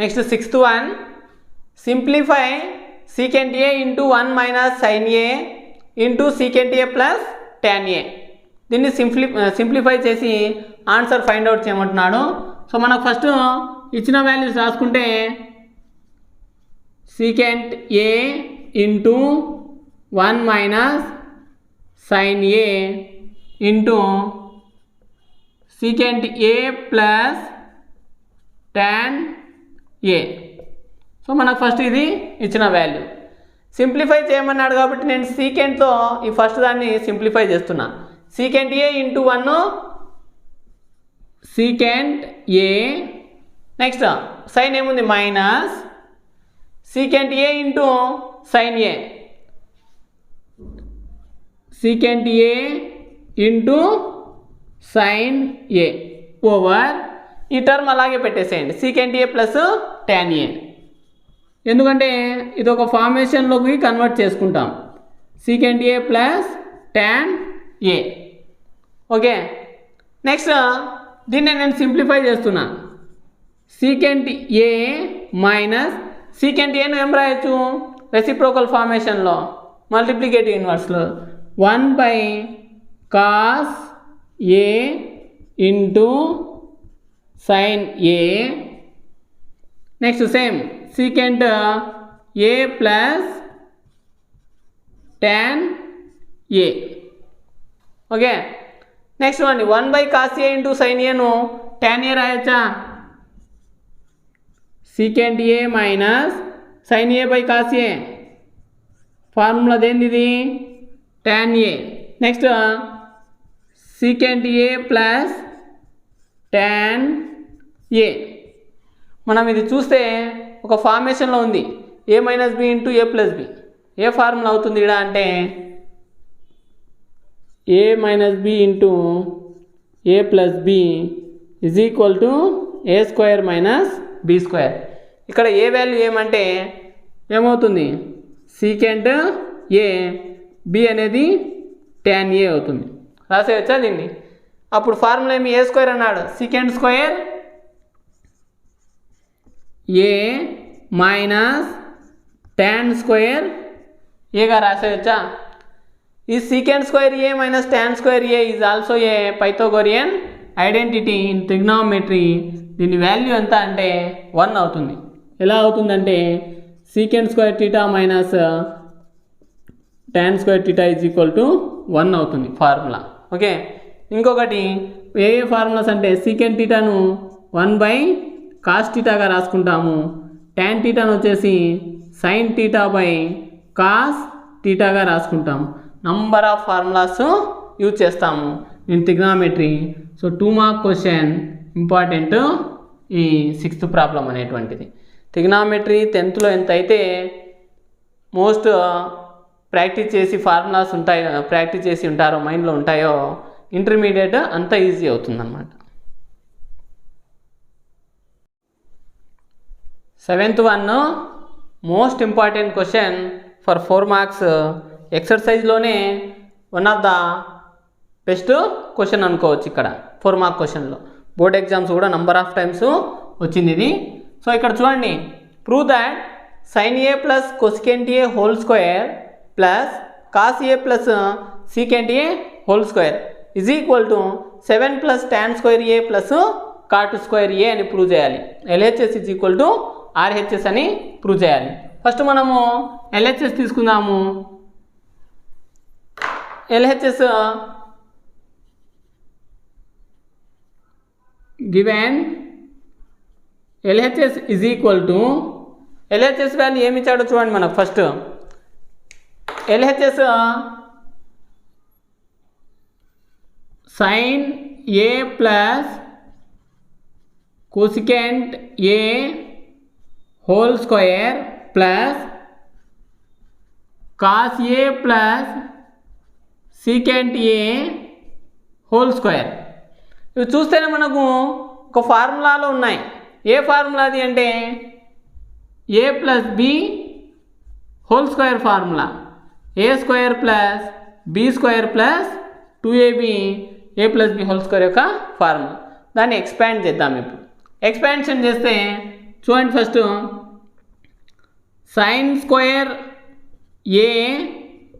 Next sixth one, simplify secant a into 1 minus sin a into secant a plus tan a. దీన్ని simplify చేసి answer find out చేయమంటున్నాడు. So మనకు first ఇచ్చిన values రాసుకుంటే secant a into 1 minus sin a into secant a plus tan a. So మనకు first ఇది ఇచ్చిన value. Simplify చేయమన్నాడు కాబట్టి నేను సీకెంట్తో ఈ ఫస్ట్ దాన్ని సింప్లిఫై చేస్తున్నా. secant a into 1 secant a, next sign ఏముంది minus secant a into sin a, secant a into sin a over ఈ టర్మ్ అలాగే పెట్టేసేయండి secant a plus tan a. ఎందుకంటే ఇది ఒక ఫార్మేషన్లోకి కన్వర్ట్ చేసుకుంటాం secant a plus tan a. Okay, next దీన్ని నేను సింప్లిఫై చేస్తున్నా. secant a minus secant a ను ఏం రాయొచ్చు రెసిప్రోకల్ ఫార్మేషన్లో మల్టిప్లికేటివ్ ఇన్వర్స్లో 1/cos a into sin a. Next same secant a plus tan a. Okay, next one 1/cos a into sin a ను tan a రాయొచ్చా secant a minus sin a by cos a, formula దేనిది ఇది tan a. Next secant a plus tan a. మనం ఇది చూస్తే ఒక ఫార్మేషన్లో ఉంది a minus B into a plus B. ఏ ఫార్ములా అవుతుంది ఇక్కడ అంటే a minus B into a plus B is equal to a square minus B square. ఇక్కడ ఏ వాల్యూ ఏమంటే ఏమవుతుంది secant a, b అనేది tan a అవుతుంది. రాసేయచ్చా దీన్ని? అప్పుడు ఫార్ములా ఏమి a స్క్వేర్ అన్నాడు secant square a minus tan square ఏగా రాసేయచ్చా? ఈ secant square a minus tan square a is also a Pythagorean identity in trigonometry. దీని వాల్యూ ఎంత అంటే 1 అవుతుంది. ఎలా అవుతుందంటే secant square theta minus tan square theta is equal to 1 అవుతుంది ఫార్ములా. ఓకే, ఇంకొకటి ఏ ఫార్ములాస్ అంటే secant థీటాను 1/cos థీటాగా రాసుకుంటాము, tan థీటాను వచ్చేసి sin థీటా బై cos థీటాగా రాసుకుంటాము. నంబర్ ఆఫ్ ఫార్ములాస్ యూజ్ చేస్తాము in trigonometry. So 2 mark question important ఈ 6th ప్రాబ్లం అనేటువంటిది. ట్రిగ్నోమెట్రీ 10thలో ఎంత అయితే మోస్ట్ ప్రాక్టీస్ చేసి ఫార్ములాస్ ఉంటాయో ప్రాక్టీస్ చేసి ఉంటారో మైండ్లో ఉంటాయో ఇంటర్మీడియట్ అంత ఈజీ అవుతుందన్నమాట. 7th one most important question for 4 marks. ఎక్సర్సైజ్లోనే one of the best question అనుకోవచ్చు. ఇక్కడ 4 మార్క్ క్వశ్చన్లో బోర్డ్ ఎగ్జామ్స్ కూడా నంబర్ ఆఫ్ టైమ్స్ వచ్చింది ఇది. సో ఇక్కడ చూడండి, prove that sin a plus cosecant a whole square plus cos a plus secant a whole square is equal to 7 plus tan square a plus cot square a అని prove చేయాలి. LHS is equal to RHS అని prove చేయాలి. First మనము LHS తీసుకుందాము. LHS given LHS is equal to LHS value ఏమి ఇచ్చాడో చూడండి. మనకు first LHS sin a plus cosecant a whole square plus cos a plus secant a whole square. ఇవి చూస్తేనే మనకు ఒక ఫార్ములాలో ఉన్నాయి. ఏ ఫార్ములా అది అంటే a plus B whole square formula, a square plus B square plus 2ab a plus B whole square యొక్క formula. దాన్ని expand చేద్దాం. ఇప్పుడు ఎక్స్పాన్షన్ చేస్తే చూడండి first sine square A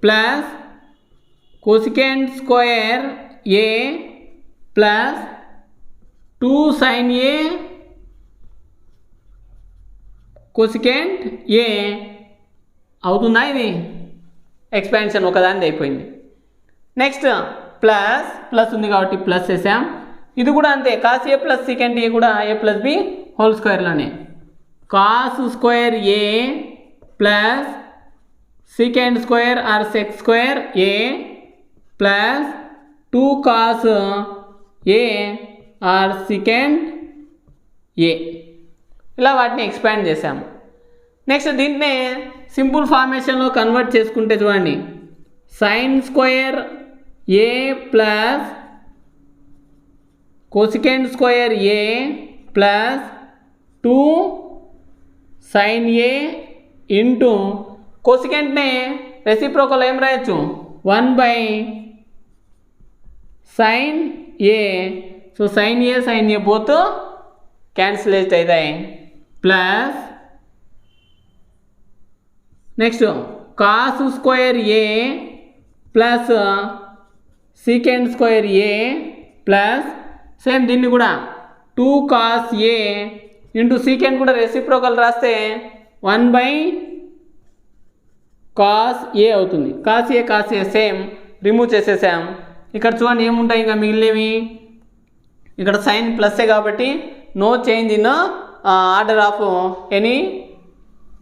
plus cosecant square A plus 2 sin A cosecant A అవుతుందా? ఇది expansion ఒకదానిది అయిపోయింది. Next plus plus ఉంది కాబట్టి ప్లస్ వేసాం. ఇది కూడా అంతే, cos A plus secant A కూడా ఏ ప్లస్ బి హోల్ స్క్వేర్లోనే. Cos square A plus secant square or sec square A plus 2 cos A or secant A, ఇలా వాటిని ఎక్స్పాండ్ చేసాము. నెక్స్ట్ దీన్నే సింపుల్ ఫార్మేషన్లో కన్వర్ట్ చేసుకుంటే చూడండి, sine square A plus cosecant square A plus 2 sign A into కోసికెంట్నే reciprocal ఏం రాయొచ్చు 1 sign ఏ. So sign ఏ both క్యాన్సిలేట్ అవుతాయి. Plus next cos square A plus secant square A plus same దీన్ని కూడా 2 cos ఏ into secant కూడా reciprocal రాస్తే 1 cos A అవుతుంది. Cos A same remove చేసేసాం. ఇక్కడ చూడండి ఏముంటాయి ఇంకా మిగిలినవి, ఇక్కడ సైన్ ప్లస్సే కాబట్టి no change in order of any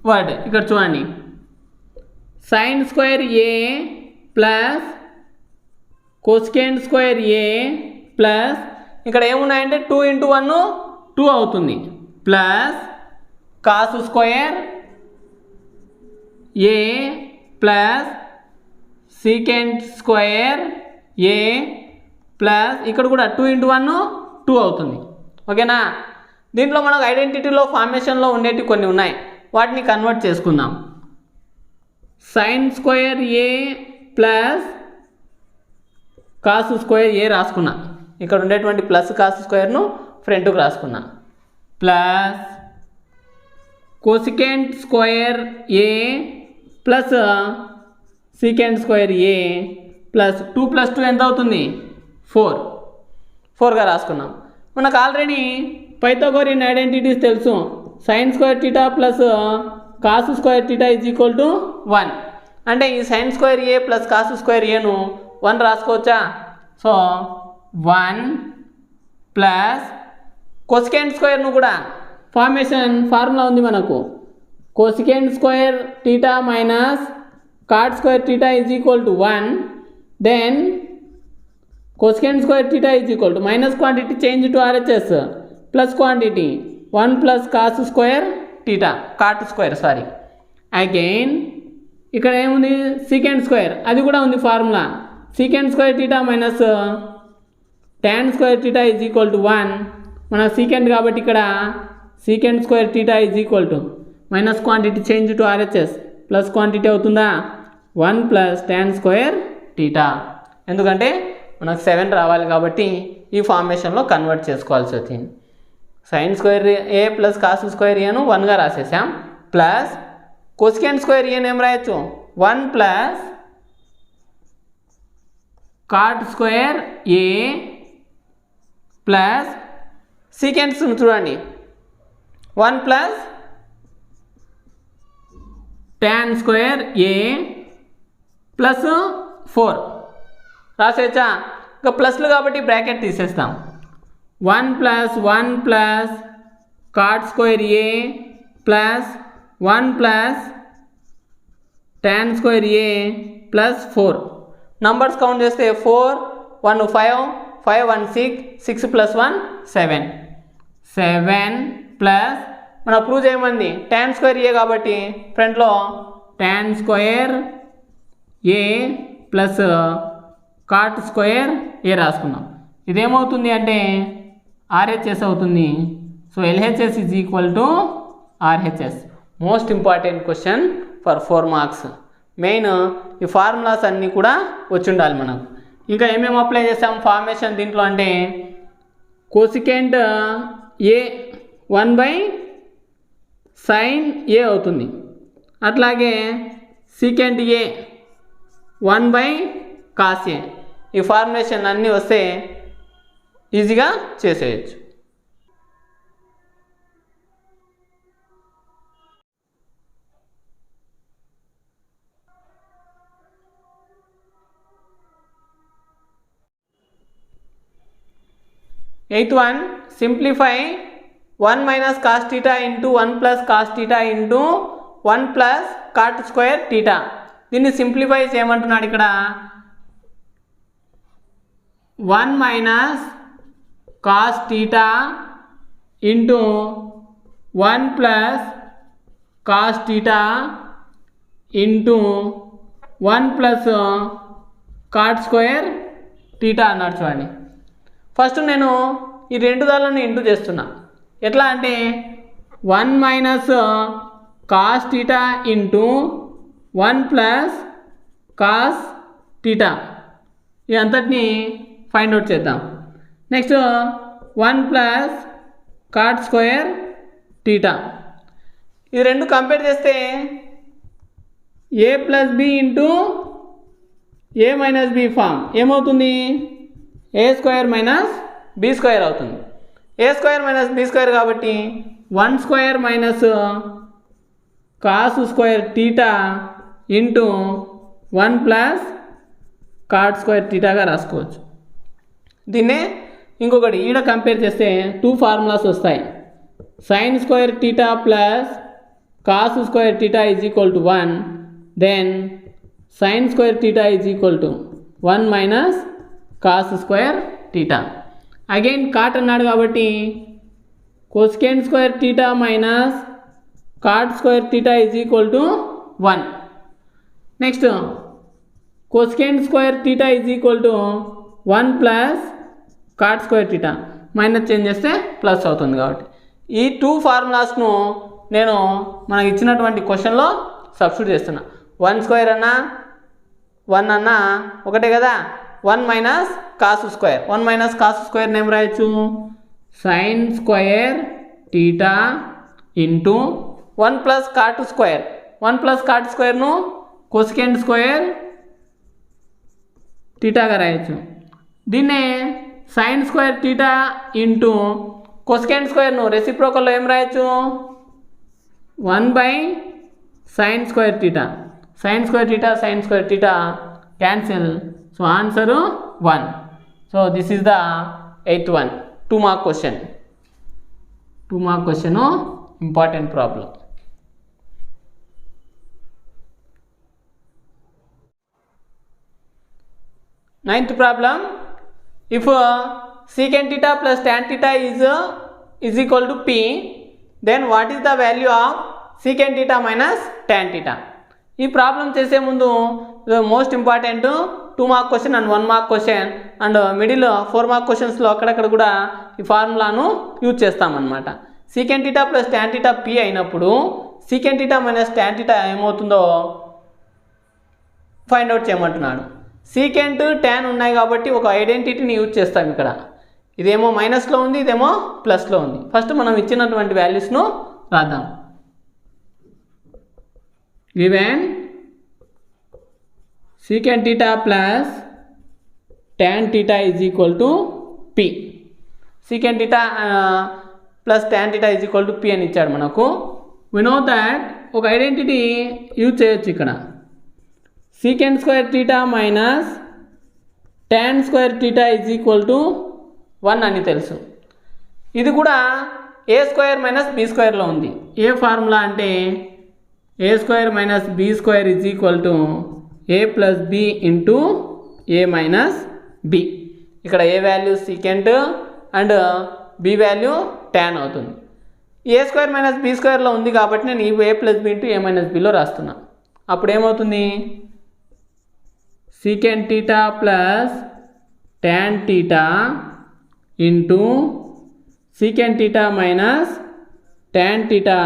word. ఇక్కడ చూడండి sine square A plus cosecant square A plus ఇక్కడ ఏమున్నాయంటే 2 × 1 2 అవుతుంది, plus cos square A plus secant square A plus ఇక్కడ కూడా 2 × 1 2 అవుతుంది. ఓకేనా? దీంట్లో మనకు ఐడెంటిటీలో ఫార్మేషన్లో ఉండేవి కొన్ని ఉన్నాయి, వాటిని కన్వర్ట్ చేసుకుందాం. Sine square A plus cos square A రాసుకున్నా, ఇక్కడ ఉండేటువంటి ప్లస్ కాస్ స్క్వేర్ను ఫ్రంట్కు రాసుకున్నా, plus cosecant square A plus secant square A plus 2 + 2 ఎంత అవుతుంది 4గా రాసుకున్నాం. మనకు ఆల్రెడీ పైథాగోరియన్ ఐడెంటిటీస్ తెలుసు. Sine square theta plus cos square theta is equal to 1. అంటే ఈ sine square A plus cos square ఏను 1 రాసుకోవచ్చా? సో 1 ప్లస్ కోసికెంట్ స్క్వేర్ను కూడా ఫార్ములా ఉంది మనకు, cosecant square theta minus cot square theta is equal to 1. Then cosecant square theta is equal to minus quantity change to RHS plus quantity 1 plus cos square theta cot square sorry. Again ఇక్కడ ఏముంది secant square, అది కూడా ఉంది formula, secant square theta minus tan square theta is equal to 1. మన secant కాబట్టి ఇక్కడ secant square theta is equal to minus quantity change to RHS plus quantity అవుతుందా 1 plus tan square theta. ఎందుకంటే మనకు 7 రావాలి కాబట్టి ఈ ఫార్మేషన్లో కన్వర్ట్ చేసుకోవాల్సి వచ్చింది. Sign square A plus cos square ఏను 1గా రాసేసాం, ప్లస్ కోసికెంట్ స్క్వేర్ ఏను ఏం రాయొచ్చు 1 plus cot square A plus secants చూడండి 1 plus tan square A plus 4 రాసేచ్చా? ఇంకా ప్లస్లు కాబట్టి బ్రాకెట్ తీసేస్తాం. 1 plus cot square A plus 1 plus tan square A plus 4. Numbers count చేస్తే 4 1 5 5 1 6 6 + 1 7 7 ప్లస్ మన ప్రూవ్ చేయమంది tan స్క్వేర్ ఏ కాబట్టి ఫ్రంట్లో tan square A plus cot square ఏ రాసుకున్నాం. ఇదేమవుతుంది అంటే RHS అవుతుంది. So LHS is equal to RHS. Most important question for 4 marks. Main ఈ formulas అన్నీ కూడా వచ్చి ఉండాలి మనకు. ఇంకా ఏమేమి అప్లై చేస్తాం ఫార్మేషన్ దీంట్లో అంటే కోసికెంట్ ఏ 1 సైన్ ఏ అవుతుంది. అట్లాగే సీకెంట్ ఏ 1/cos ఏ. ఈ ఫార్ములేషన్ అన్నీ వస్తే ఈజీగా చేసేయచ్చు. Eighth one, simplify 1 minus cos theta into 1 plus cos theta into 1 plus cot square theta. దీన్ని సింప్లిఫై చేయమంటున్నాడు ఇక్కడ. 1 minus cos theta into 1 plus cos theta into 1 plus cot square theta అన్నాడు చూడండి. ఫస్ట్ నేను ఈ రెండు దాలను ఇంటూ చేస్తున్నా. ఎట్లా అంటే 1 minus cos theta into 1 plus cos theta ఈ అంతటిని ఫైండ్ అవుట్ చేద్దాం. Next 1 plus cot square theta ఈ రెండు కంపేర్ చేస్తే a plus b into a minus b form ఏమవుతుంది? a square minus b square అవుతుంది. a square minus b square కాబట్టి 1 square minus cos square theta into 1 plus cot square theta గా రాసుకోవచ్చు. దీన్నే ఇంకొకటి ఈడ కంపేర్ చేస్తే 2 ఫార్ములాస్ వస్తాయి. sin square theta plus cos square theta is equal to 1, then sin square theta is equal to 1 minus cos square theta. Again cot అన్నాడు కాబట్టి cosecant square theta minus cot square theta is equal to 1. Next cosecant square theta is equal to 1 plus cot square theta. Minus change చేస్తే plus అవుతుంది కాబట్టి ఈ 2 ఫార్ములాస్ను నేను మనకి ఇచ్చినటువంటి క్వశ్చన్లో సబ్స్టిట్యూట్ చేస్తున్నా. 1 స్క్వేర్ అన్నా 1 అన్నా ఒకటే కదా. 1 minus cos square 1 minus cos square name రాయొచ్చు sin square theta into 1 plus cot square 1 plus cot square ను cosecant square theta గా రాయొచ్చు. దీన్నే sin square theta into cosecant square ను రెసిప్రోకల్లో ఏం రాయొచ్చు 1/sin square theta sin square theta cancel. So answer 1. So this is the 8th one. 2 mark question. Important problem. 9th problem. If secant theta plus tan theta is equal to p, then what is the value of secant theta minus tan theta? ఈ problem చేసే ముందు most important 2 mark question and 1 mark question and middle 4 mark క్వశ్చన్స్లో అక్కడక్కడ కూడా ఈ ఫార్ములాను use చేస్తామన్నమాట. Secant theta plus tan theta P అయినప్పుడు secant theta minus tan theta ఏమవుతుందో ఫైండ్ అవుట్ చేయమంటున్నాడు. సీకెంట్ ట్యాన్ ఉన్నాయి కాబట్టి ఒక ఐడెంటిటీని యూజ్ చేస్తాం ఇక్కడ. ఇదేమో మైనస్లో ఉంది, ఇదేమో ప్లస్లో ఉంది. ఫస్ట్ మనం ఇచ్చినటువంటి వాల్యూస్ను రాద్దాం. given secant theta plus tan theta is equal to p. secant theta plus tan theta is equal to p అని ఇచ్చాడు మనకు. we know that ఒక ఐడెంటిటీ యూజ్ చేయొచ్చు ఇక్కడ. secant square theta minus tan square theta is equal to 1 అని తెలుసు. ఇది కూడా a square minus b square లో ఉంది. ఏ ఫార్ములా అంటే a square minus b square is equal to a plus b into a minus b. ఇక్కడ a value secant and b value tan అవుతుంది. a square minus b square లో ఉంది కాబట్టి నేను a plus b into a minus b లో రాస్తున్నా. అప్పుడు ఏమవుతుంది secant theta plus tan theta into secant theta minus tan theta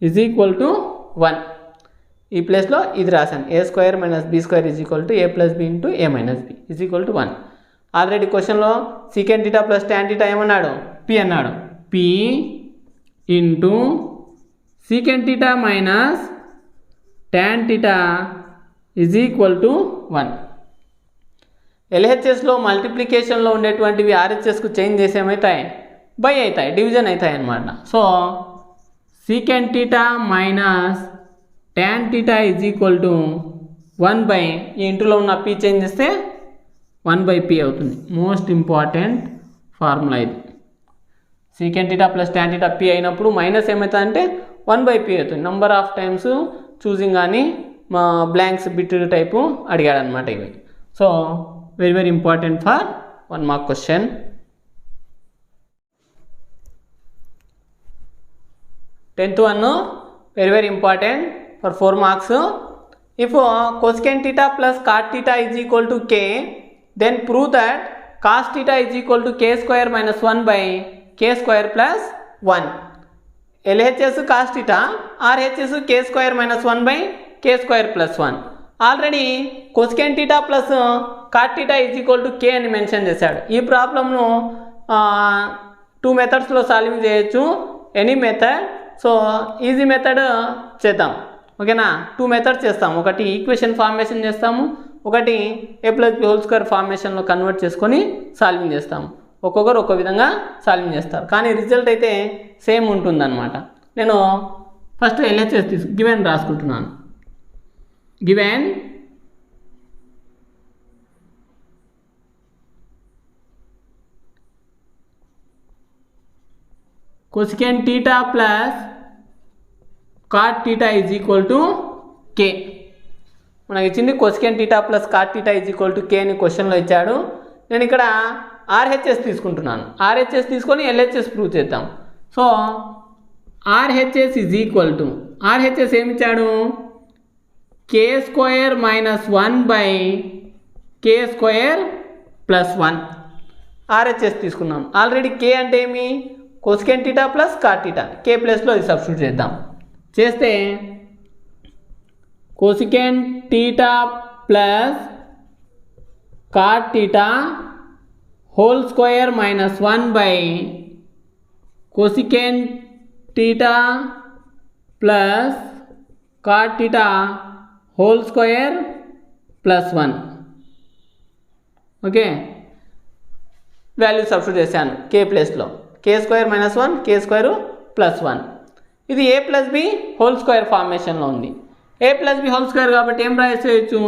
is equal to 1. ఈ ప్లేస్లో ఇది రాశాను. A square minus B square is equal to A plus B into A minus B is equal to 1. Already క్వశ్చన్లో secant theta plus tan theta ఏమన్నాడు P అన్నాడు. P into secant theta minus tan theta is equal to 1. ఎల్హెచ్ఎస్లో మల్టిప్లికేషన్లో ఉండేటువంటివి ఆర్హెచ్ఎస్కు change చేసి ఏమవుతాయి, by అవుతాయి, డివిజన్ అవుతాయి అన్నమాట. So secant theta minus tan theta is equal to 1 by ఈ ఇంటూలో ఉన్న పీ చేంజ్ చేస్తే 1/p అవుతుంది. మోస్ట్ ఇంపార్టెంట్ ఫార్ములా ఇది. Secant theta plus tan theta P అయినప్పుడు మైనస్ ఏమవుతుంది అంటే 1/p అవుతుంది. నెంబర్ ఆఫ్ టైమ్స్ చూసింగ్ కానీ బ్లాంక్స్ బిట్ టైపు అడిగాడు అనమాట ఇవి. So very very important for 1 mark question. Tenth one very very important for 4 marks. If cosecant theta plus cot theta is equal to k, then prove that cos theta is equal to k square minus 1 by k square plus 1. LHS cos theta, RHS k square minus 1 by k square plus 1. Already cosecant theta plus cot theta is equal to k అని mention చేశాడు. ఈ ప్రాబ్లమ్ను 2 మెథడ్స్లో solving చేయొచ్చు, any method. So easy method చేద్దాం, ఓకేనా. 2 methods చేస్తాము, ఒకటి equation formation చేస్తాము, ఒకటి a+b² ఫార్మేషన్లో కన్వర్ట్ చేసుకొని సాల్వింగ్ చేస్తాము. ఒక్కొక్కరు ఒక్కో విధంగా సాల్వింగ్ చేస్తారు, కానీ రిజల్ట్ అయితే సేమ్ ఉంటుందన్నమాట. నేను ఫస్ట్ ఎల్హెచ్ఎస్ గివెన్ రాసుకుంటున్నాను. Given cosecant theta plus cot theta is equal to k. మనకి ఇచ్చింది cosecant theta plus cot theta is equal to k అని క్వశ్చన్లో ఇచ్చాడు. నేను ఇక్కడ ఆర్హెచ్ఎస్ తీసుకుంటున్నాను. ఆర్హెచ్ఎస్ తీసుకొని ఎల్హెచ్ఎస్ ప్రూవ్ చేద్దాం. So RHS is equal to, RHS ఏమి ఇచ్చాడు, k square minus 1 by k square plus 1. RHS తీసుకున్నాం. ఆల్రెడీ కే అంటే ఏమి, cosecant theta plus cot theta, k ప్లస్లో ఇది సబ్స్టిట్యూట్ చేద్దాం. చేస్తే cosecant theta plus cot theta whole square minus 1 by cosecant theta plus cot theta whole square plus 1. Okay, value substitute చేశాను k ప్లేస్లో. K square minus 1, కే square plus 1. ఇది a+b whole square ఫార్మేషన్లో ఉంది. a+b whole square కాబట్టి ఏం రాసేయచ్చు,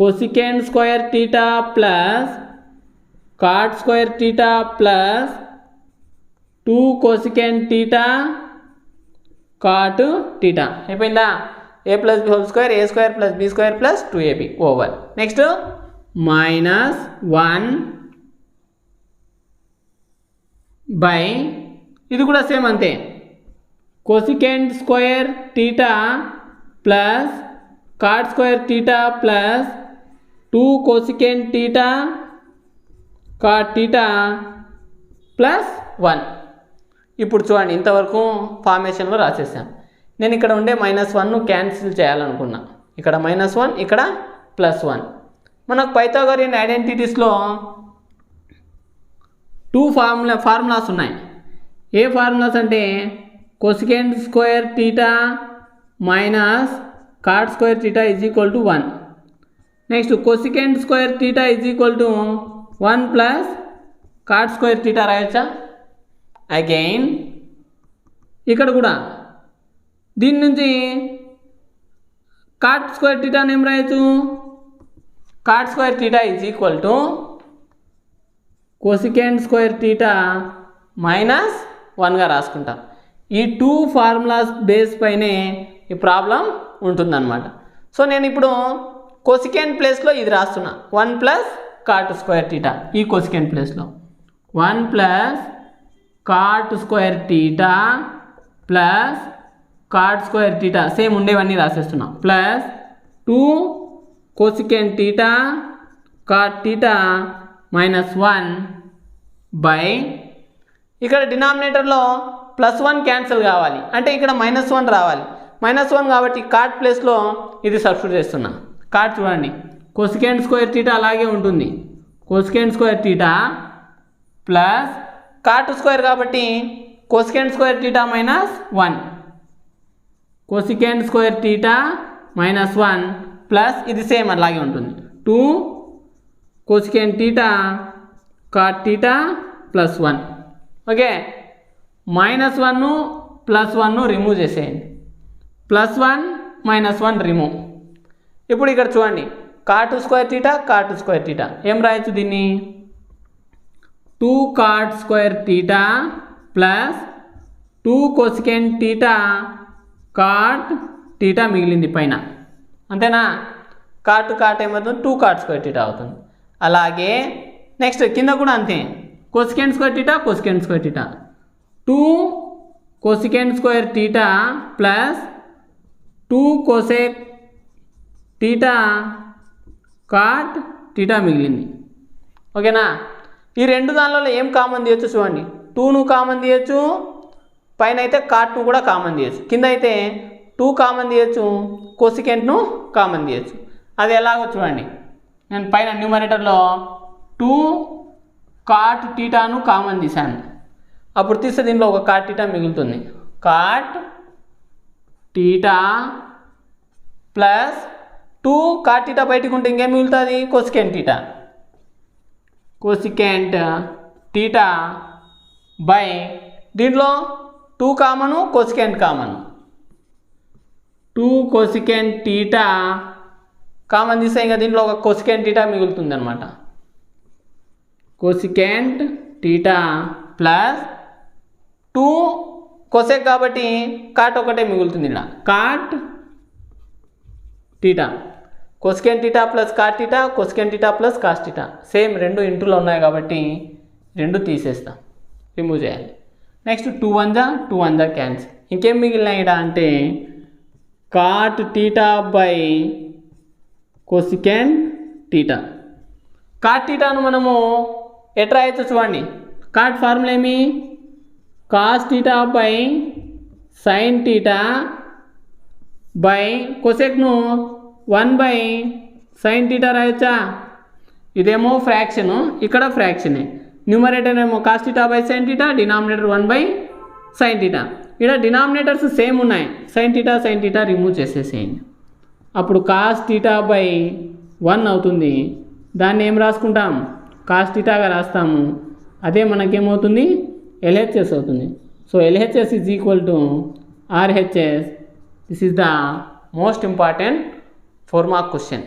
cosecant square theta plus cot square theta plus 2 cosecant థీటా cot theta. అయిపోయిందా, a+b whole square, a square plus b square plus 2ab over. Next minus 1 by, ఇది కూడా same అంతే, cosecant square theta plus cot square theta plus 2 cosecant థీటా cot theta plus 1. ఇప్పుడు చూడండి, ఇంతవరకు ఫార్మేషన్లో రాసేసాను. నేను ఇక్కడ ఉండే -1ను క్యాన్సిల్ చేయాలనుకున్నా. ఇక్కడ -1, ఇక్కడ +1. మనకు పైథాగోరియన్ ఐడెంటిటీస్లో 2 ఫార్ములాస్ ఉన్నాయి. ఏ ఫార్ములాస్ అంటే cosecant square theta minus cot square theta is equal to 1. Next cosecant square theta is equal to 1 plus cot square theta రాయొచ్చా. అగైన్ ఇక్కడ కూడా దీని నుంచి cot స్క్వేర్ థీటాని ఏం రాయొచ్చు, cot square theta is equal to cosecant square theta minus 1గా రాసుకుంటాం. ఈ 2 ఫార్ములాస్ బేస్ పైనే ఈ ప్రాబ్లం ఉంటుందన్నమాట. సో నేను ఇప్పుడు cosecant ప్లేస్లో ఇది రాస్తున్నా, 1 ప్లస్ cot స్క్వేర్ థీటా. ఈ cosecant ప్లేస్లో 1 plus cot square theta plus cot square theta same ఉండేవన్నీ రాసేస్తున్నాం, ప్లస్ 2 cosecant థీటా cot థీటా మైనస్ 1 బై, ఇక్కడ డినామినేటర్లో +1 క్యాన్సిల్ కావాలి అంటే ఇక్కడ -1 రావాలి. -1 కాబట్టి cot ప్లేస్లో ఇది సబ్స్టిట్యూట్ చేస్తున్నా. cot చూడండి, cosecant స్క్వేర్ థీటా అలాగే ఉంటుంది, cosecant square theta plus cot square కాబట్టి cosecant square theta minus 1 cosecant square theta minus 1 plus ఇది సేమ్ అలాగే ఉంటుంది 2 cosecant theta cot theta plus 1 okay -1 plus 1 remove చేసేయండి +1 రిమూవ్. ఇప్పుడు ఇక్కడ చూడండి కాట్ స్క్వేర్ టీటా ఏం రాయొచ్చు దీన్ని 2 cot square theta plus 2 cosecant theta cot theta మిగిలింది పైన అంతేనా కాట్ ఏమవుతుంది 2 కాట్ స్క్వేర్ టీటా అవుతుంది. అలాగే నెక్స్ట్ కింద కూడా అంతే cosecant square theta 2 cosecant square theta plus 2 cosec theta cot theta మిగిలింది ఓకేనా. ఈ రెండు దానిలో ఏం కామన్ తీయచ్చు చూడండి 2ను కామన్ తీయచ్చు పైన అయితే కాట్ను కూడా కామన్ తీయచ్చు కింద అయితే 2 కామన్ తీయచ్చు కోసికెంట్ను కామన్ తీయచ్చు. అది ఎలాగో చూడండి నేను పైన న్యూమరేటర్లో 2 కాట్ టీటాను కామన్ తీశాను అప్పుడు తీస్తే దీనిలో ఒక కాట్ టీటా మిగులుతుంది cot theta plus 2 cot theta బయటకు ఉంటే ఇంకేం మిగులుతుంది కోసికెంట్ టీటా బై దీంట్లో 2 common cosecant common 2 cosecant theta common తీస్తే ఇంకా దీంట్లో ఒక కోసికెంట్ టీటా మిగులుతుంది అనమాట కోసికెంట్ టీటా ప్లస్ 2 కోసెక్ కాబట్టి కాట్ ఒకటే మిగులుతుంది ఇలా cot theta cosecant theta plus cot theta cosecant theta plus cos theta same రెండు ఇంటూలో ఉన్నాయి కాబట్టి రెండు తీసేస్తాం రిమూవ్ చేయాలి. నెక్స్ట్ 2 1 జా క్యాన్సిల్ ఇంకేం మిగిలినాయి ఇక్కడ అంటే cot theta by cosecant theta cot టీటాను మనము ఎట్లా రాయొచ్చు చూడండి కాట్ ఫార్ములా ఏమి cos theta by sine theta by కోసెక్ను 1/sin టీటా రాయొచ్చా. ఇదేమో ఫ్రాక్షను ఇక్కడ ఫ్రాక్షనే న్యూమరేటర్ ఏమో cos theta by sine theta denominator 1/sin theta ఇక్కడ డినామినేటర్స్ సేమ్ ఉన్నాయి సైన్ టీటా రిమూవ్ చేసేసేయండి అప్పుడు కాస్ టీటా బై 1 అవుతుంది. దాన్ని ఏం రాసుకుంటాం కాస్ టీటాగా రాస్తాము అదే మనకేమవుతుంది LHS అవుతుంది. So LHS is equal to RHS. This is the most important 4 mark question.